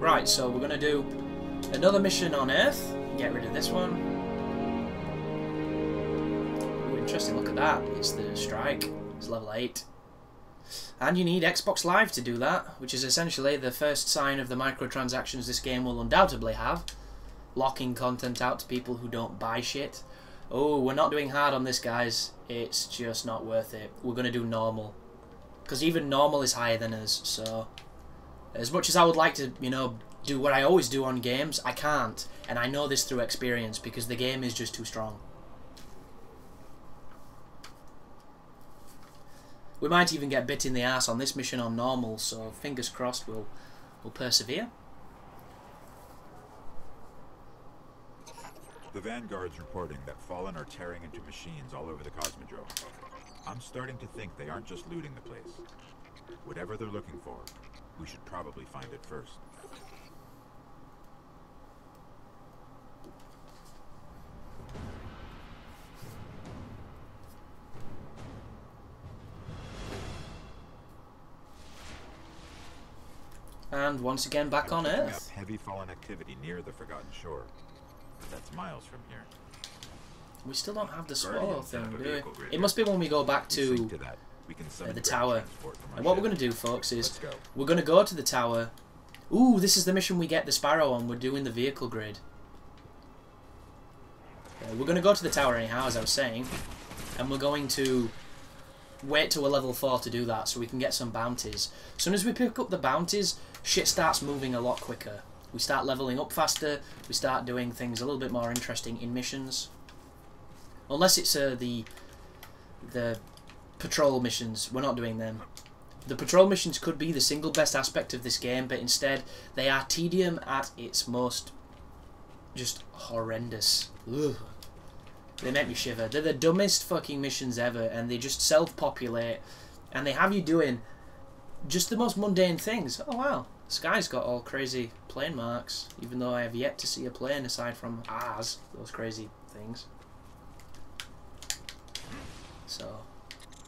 Right, so we're going to do another mission on Earth. Get rid of this one. Ooh, interesting, look at that. It's the Strike. It's level 8. And you need Xbox Live to do that, which is essentially the first sign of the microtransactions this game will undoubtedly have. Locking content out to people who don't buy shit. Oh, we're not doing hard on this, guys. It's just not worth it. We're going to do normal. Because even normal is higher than us, so... As much as I would like to, you know, do what I always do on games, I can't. And I know this through experience, because the game is just too strong. We might even get bit in the ass on this mission on normal, so fingers crossed we'll persevere. The Vanguard's reporting that Fallen are tearing into machines all over the Cosmodrome. I'm starting to think they aren't just looting the place. Whatever they're looking for, we should probably find it first. And once again back on Earth. Heavy Fallen activity near the Forgotten Shore. That's miles from here. We still don't have the sparrow thing, do we? It must be when we go back to the tower. And what we're going to do, folks, is we're going to go to the tower. Ooh, this is the mission we get the sparrow on. We're doing the vehicle grid. We're going to go to the tower anyhow, as I was saying. And we're going to wait till we're level 4 to do that, so we can get some bounties. As soon as we pick up the bounties, shit starts moving a lot quicker. We start leveling up faster, we start doing things a little bit more interesting in missions. Unless it's the patrol missions, we're not doing them. The patrol missions could be the single best aspect of this game, but instead they are tedium at its most just horrendous. Ugh. They make me shiver. They're the dumbest fucking missions ever, and they just self-populate, and they have you doing just the most mundane things. Oh wow, the sky's got all crazy plane marks, even though I have yet to see a plane aside from ours, those crazy things. So,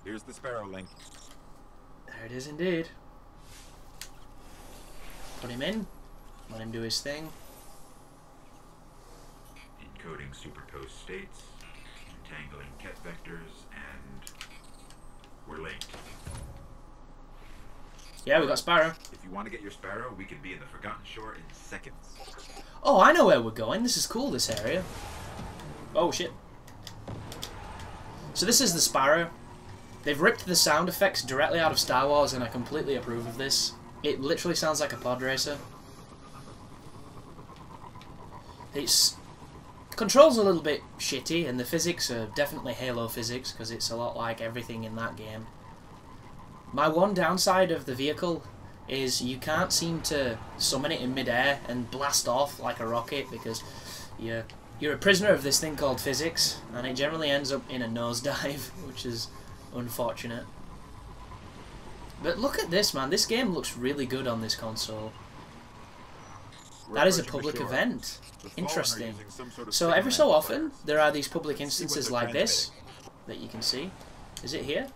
here's the sparrow link. There it is indeed. Put him in, let him do his thing. Encoding superposed states, entangling ket vectors, and we're late. Yeah, we got Sparrow. If you want to get your sparrow, we can be in the Forgotten Shore in seconds. Oh, I know where we're going. This is cool, this area. Oh, shit. So this is the Sparrow. They've ripped the sound effects directly out of Star Wars, and I completely approve of this. It literally sounds like a pod racer. Its controls are a little bit shitty, and the physics are definitely Halo physics, because it's a lot like everything in that game. My one downside of the vehicle is you can't seem to summon it in midair and blast off like a rocket, because you're a prisoner of this thing called physics, and it generally ends up in a nosedive, which is unfortunate. But look at this, man. This game looks really good on this console. That is a public event. Interesting. So every so often, there are these public instances like this that you can see. Is it here?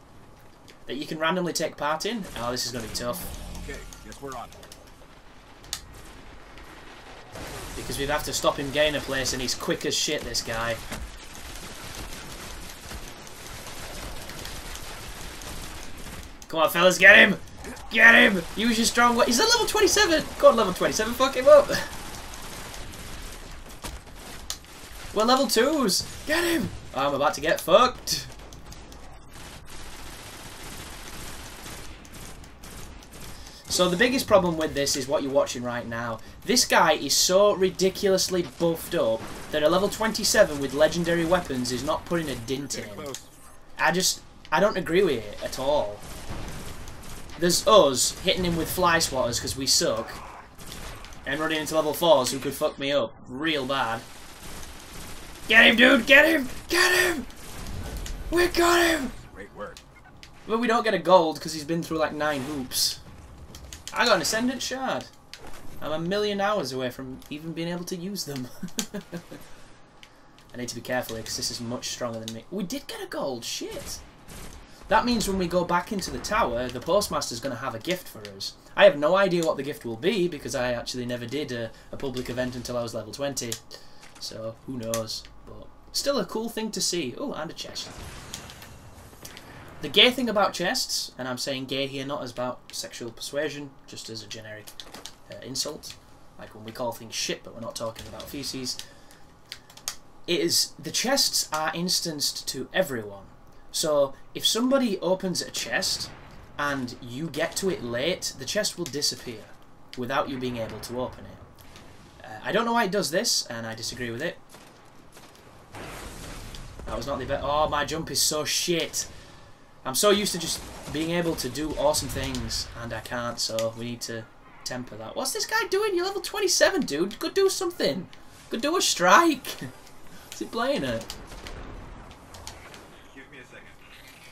That you can randomly take part in. Oh, this is going to be tough. Okay, guess we're on. Because we'd have to stop him getting a place, and he's quick as shit, this guy. Come on, fellas, get him! Get him! Use your strong way. He's at level 27! Go on, level 27, fuck him up! We're level 2s! Get him! I'm about to get fucked. So the biggest problem with this is what you're watching right now. This guy is so ridiculously buffed up that a level 27 with legendary weapons is not putting a dint in him. I don't agree with it at all. There's us hitting him with fly swatters because we suck, and running into level 4s who could fuck me up real bad. Get him, dude! Get him! Get him! We got him! Great work. But we don't get a gold because he's been through like 9 hoops. I got an Ascendant Shard. I'm a million hours away from even being able to use them. I need to be careful here because this is much stronger than me. We did get a gold, shit. that means when we go back into the tower, the postmaster's going to have a gift for us. I have no idea what the gift will be, because I actually never did a public event until I was level 20. So, who knows. But still a cool thing to see. Oh, and a chest. The gay thing about chests, and I'm saying gay here not as about sexual persuasion, just as a generic insult, like when we call things shit but we're not talking about feces, is the chests are instanced to everyone. So if somebody opens a chest and you get to it late, the chest will disappear without you being able to open it. I don't know why it does this, and I disagree with it. That was not the best. Oh, my jump is so shit. I'm so used to just being able to do awesome things, and I can't, so we need to temper that. What's this guy doing? You're level 27, dude. Go do something. Go do a strike. Is he playing it? Give me a second.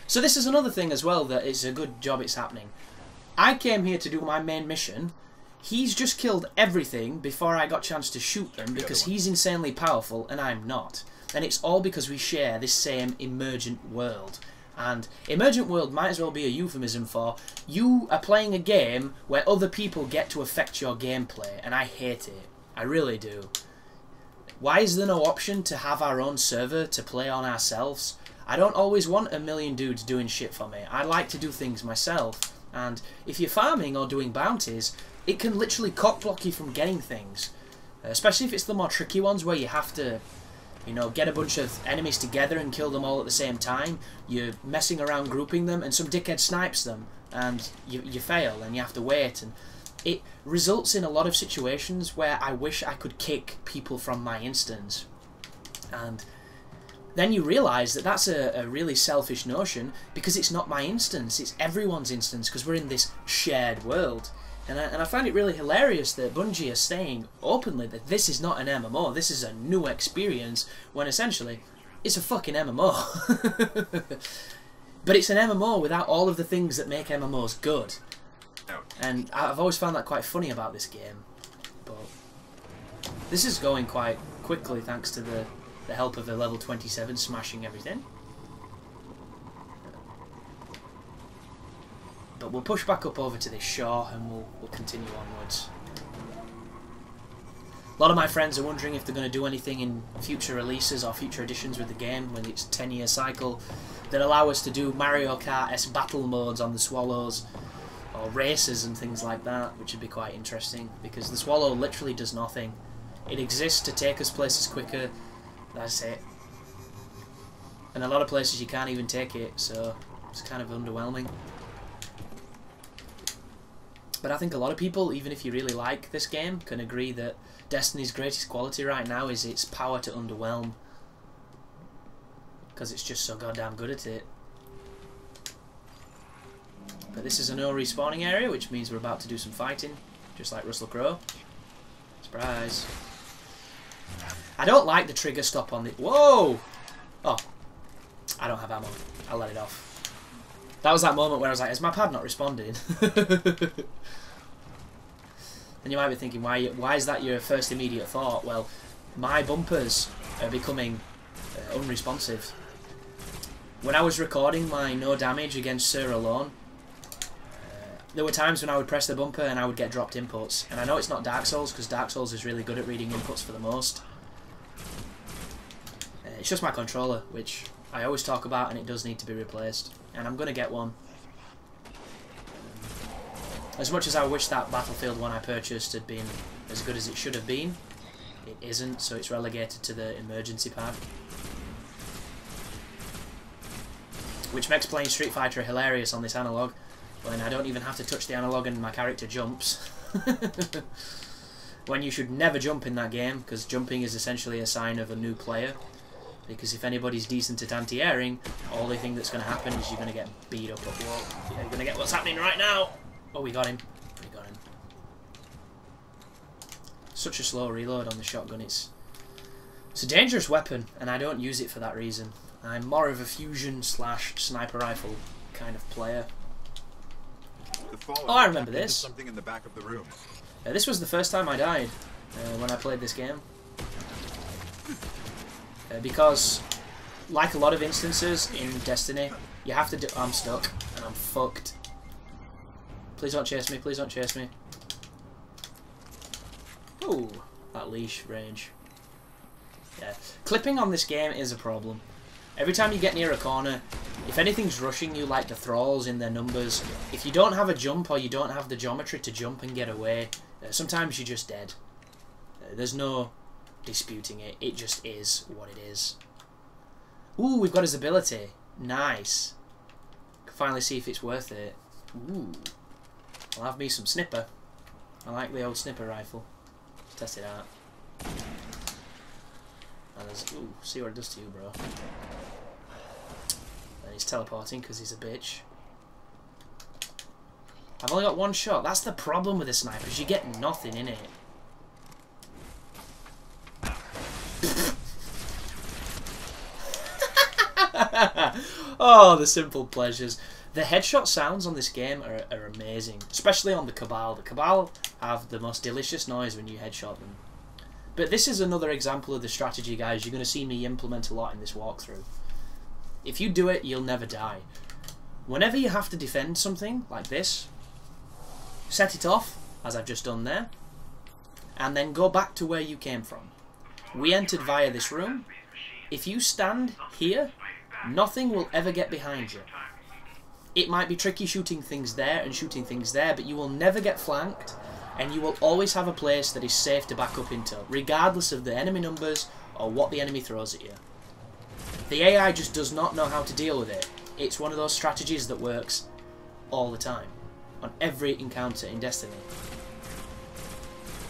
So this is another thing as well that is a good job it's happening. I came here to do my main mission. He's just killed everything before I got a chance to shoot them because he's insanely powerful and I'm not. And it's all because we share this same emergent world. And emergent world might as well be a euphemism for you are playing a game where other people get to affect your gameplay, and I hate it. I really do. Why is there no option to have our own server to play on ourselves? I don't always want a million dudes doing shit for me. I like to do things myself. And if you're farming or doing bounties, it can literally cockblock you from getting things. Especially if it's the more tricky ones where you have to, you know, get a bunch of enemies together and kill them all at the same time. You're messing around grouping them and some dickhead snipes them and you fail and you have to wait. And it results in a lot of situations where I wish I could kick people from my instance. And then you realise that that's a really selfish notion because it's not my instance, it's everyone's instance because we're in this shared world. And I find it really hilarious that Bungie are saying openly that this is not an MMO, this is a new experience, when essentially it's a fucking MMO. But it's an MMO without all of the things that make MMOs good. And I've always found that quite funny about this game. But this is going quite quickly thanks to the help of a level 27 smashing everything. But we'll push back up over to this shore and we'll continue onwards. A lot of my friends are wondering if they're going to do anything in future releases or future editions with the game when it's a 10-year cycle that allow us to do Mario Kart-esque battle modes on the Swallows or races and things like that, which would be quite interesting because the Swallow literally does nothing. It exists to take us places quicker, that's it. And a lot of places you can't even take it, so it's kind of underwhelming. But I think a lot of people, even if you really like this game, can agree that Destiny's greatest quality right now is its power to underwhelm. Because it's just so goddamn good at it. But this is a no respawning area, which means we're about to do some fighting, just like Russell Crowe. Surprise. I don't like the trigger stop on the... Whoa! Oh. I don't have ammo. I'll let it off. That was that moment where I was like, is my pad not responding? And you might be thinking, why is that your first immediate thought? Well, my bumpers are becoming unresponsive. When I was recording my no damage against Sir alone, there were times when I would press the bumper and I would get dropped inputs. And I know it's not Dark Souls, because Dark Souls is really good at reading inputs for the most. It's just my controller, which I always talk about, and it does need to be replaced. And I'm going to get one. As much as I wish that Battlefield one I purchased had been as good as it should have been, it isn't, so it's relegated to the emergency pad. Which makes playing Street Fighter hilarious on this analog, when I don't even have to touch the analog and my character jumps. When you should never jump in that game, because jumping is essentially a sign of a new player. Because if anybody's decent at anti-airing, all they think that's going to happen is you're going to get beat up at wall. You're going to get what's happening right now! Oh, we got him. We got him. Such a slow reload on the shotgun. It's a dangerous weapon, and I don't use it for that reason. I'm more of a fusion / sniper rifle kind of player. Oh, I remember this. Something in the back of the room. This was the first time I died when I played this game. Because, like a lot of instances in Destiny, You have to do... I'm stuck, and I'm fucked. Please don't chase me, please don't chase me. Ooh, that leash range. Yeah. Clipping on this game is a problem. Every time you get near a corner, if anything's rushing you like the thralls in their numbers, if you don't have a jump or you don't have the geometry to jump and get away, sometimes you're just dead. There's no disputing it. It just is what it is. Ooh, we've got his ability. Nice. Can finally see if it's worth it. Ooh. I'll have me some snipper. I like the old snipper rifle. Let's test it out. And there's, ooh, see what it does to you, bro. And he's teleporting because he's a bitch. I've only got one shot. That's the problem with the snipers. You get nothing in it. Oh, the simple pleasures. The headshot sounds on this game are amazing, especially on the Cabal. The Cabal have the most delicious noise when you headshot them. But this is another example of the strategy, guys. You're going to see me implement a lot in this walkthrough. If you do it, you'll never die. Whenever you have to defend something like this, set it off, as I've just done there, and then go back to where you came from. We entered via this room. If you stand here, nothing will ever get behind you. It might be tricky shooting things there and shooting things there, but you will never get flanked, and you will always have a place that is safe to back up into, regardless of the enemy numbers or what the enemy throws at you. The AI just does not know how to deal with it. It's one of those strategies that works all the time, on every encounter in Destiny.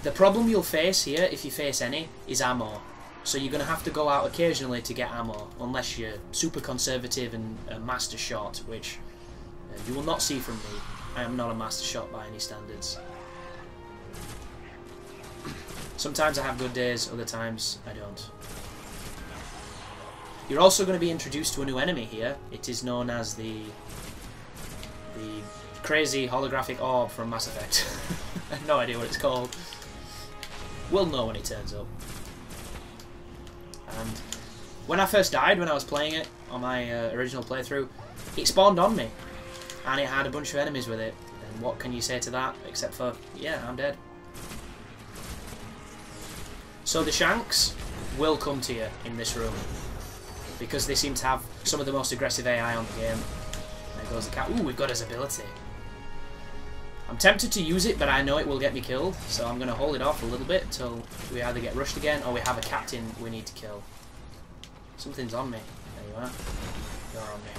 The problem you'll face here, if you face any, is ammo. So you're going to have to go out occasionally to get ammo, unless you're super conservative and a master shot, which you will not see from me. I am not a master shot by any standards. Sometimes I have good days, other times I don't. You're also going to be introduced to a new enemy here. It is known as the crazy holographic orb from Mass Effect. I have no idea what it's called. We'll know when it turns up. And when I first died, when I was playing it on my original playthrough, it spawned on me. And it had a bunch of enemies with it. And what can you say to that, except for, yeah, I'm dead. So the Shanks will come to you in this room, because they seem to have some of the most aggressive AI on the game. There goes the cat. Ooh, we've got his ability. I'm tempted to use it, but I know it will get me killed, so I'm going to hold it off a little bit until we either get rushed again or we have a captain we need to kill. Something's on me. There you are. You're on me.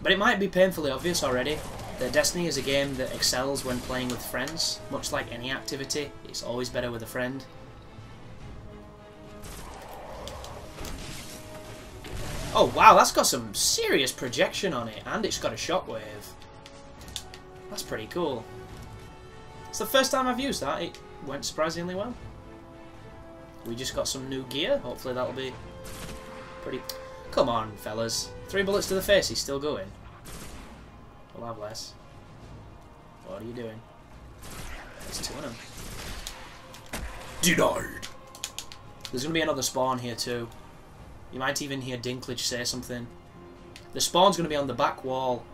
But it might be painfully obvious already that Destiny is a game that excels when playing with friends. Much like any activity, it's always better with a friend. Oh wow, that's got some serious projection on it, and it's got a shockwave. That's pretty cool. It's the first time I've used that. It went surprisingly well. We just got some new gear. Hopefully that'll be pretty... Come on, fellas. 3 bullets to the face, he's still going. We'll have less. What are you doing? There's 2 of them. Denied! There's going to be another spawn here too. You might even hear Dinklage say something. The spawn's going to be on the back wall.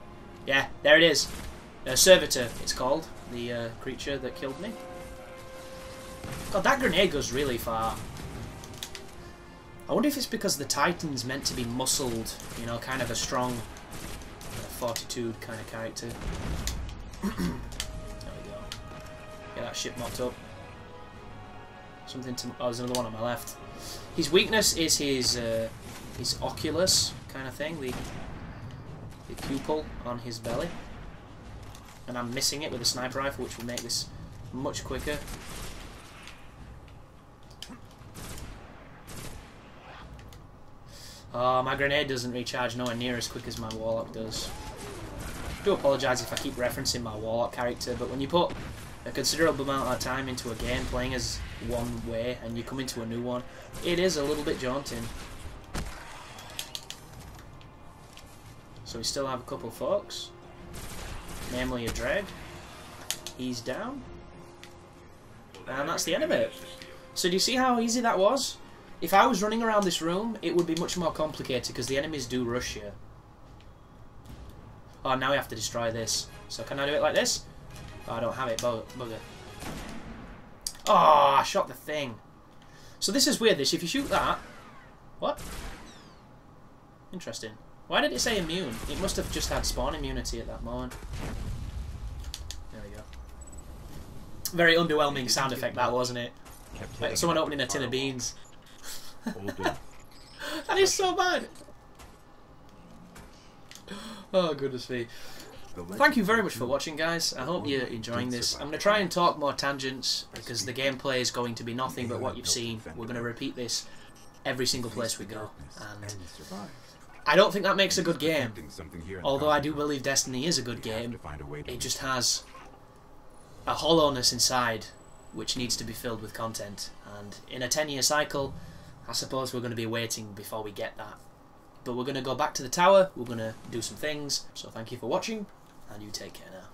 Yeah, there it is. Servitor, it's called. The creature that killed me. God, that grenade goes really far. I wonder if it's because the Titan's meant to be muscled, you know, kind of a strong fortitude kind of character. There we go. Get that ship mocked up. Something to... Oh, there's another one on my left. His weakness is his oculus kind of thing, the pupil on his belly. And I'm missing it with a sniper rifle, which will make this much quicker. Oh, my grenade doesn't recharge nowhere near as quick as my Warlock does. I do apologise if I keep referencing my Warlock character, but when you put a considerable amount of time into a game playing as one way and you come into a new one, it is a little bit jaunting. So we still have a couple folks, namely a Dread. He's down, and that's the end of it. So do you see how easy that was? If I was running around this room, it would be much more complicated because the enemies do rush you. Oh, now we have to destroy this. So can I do it like this? Oh, I don't have it, bugger. Oh, I shot the thing. So this is weird, this. If you shoot that... What? Interesting. Why did it say immune? It must have just had spawn immunity at that moment. There we go. Very underwhelming sound effect that, wasn't it? Like someone opening a tin of beans. That is so bad. Oh, goodness me. Thank you very much for watching, guys. I hope you're enjoying this. I'm going to try and talk more tangents because the gameplay is going to be nothing but what you've seen. We're going to repeat this every single place we go. And I don't think that makes a good game. Although I do believe Destiny is a good game. It just has a hollowness inside which needs to be filled with content. And in a 10-year cycle, I suppose we're going to be waiting before we get that. But we're going to go back to the tower, we're going to do some things. So thank you for watching, and you take care now.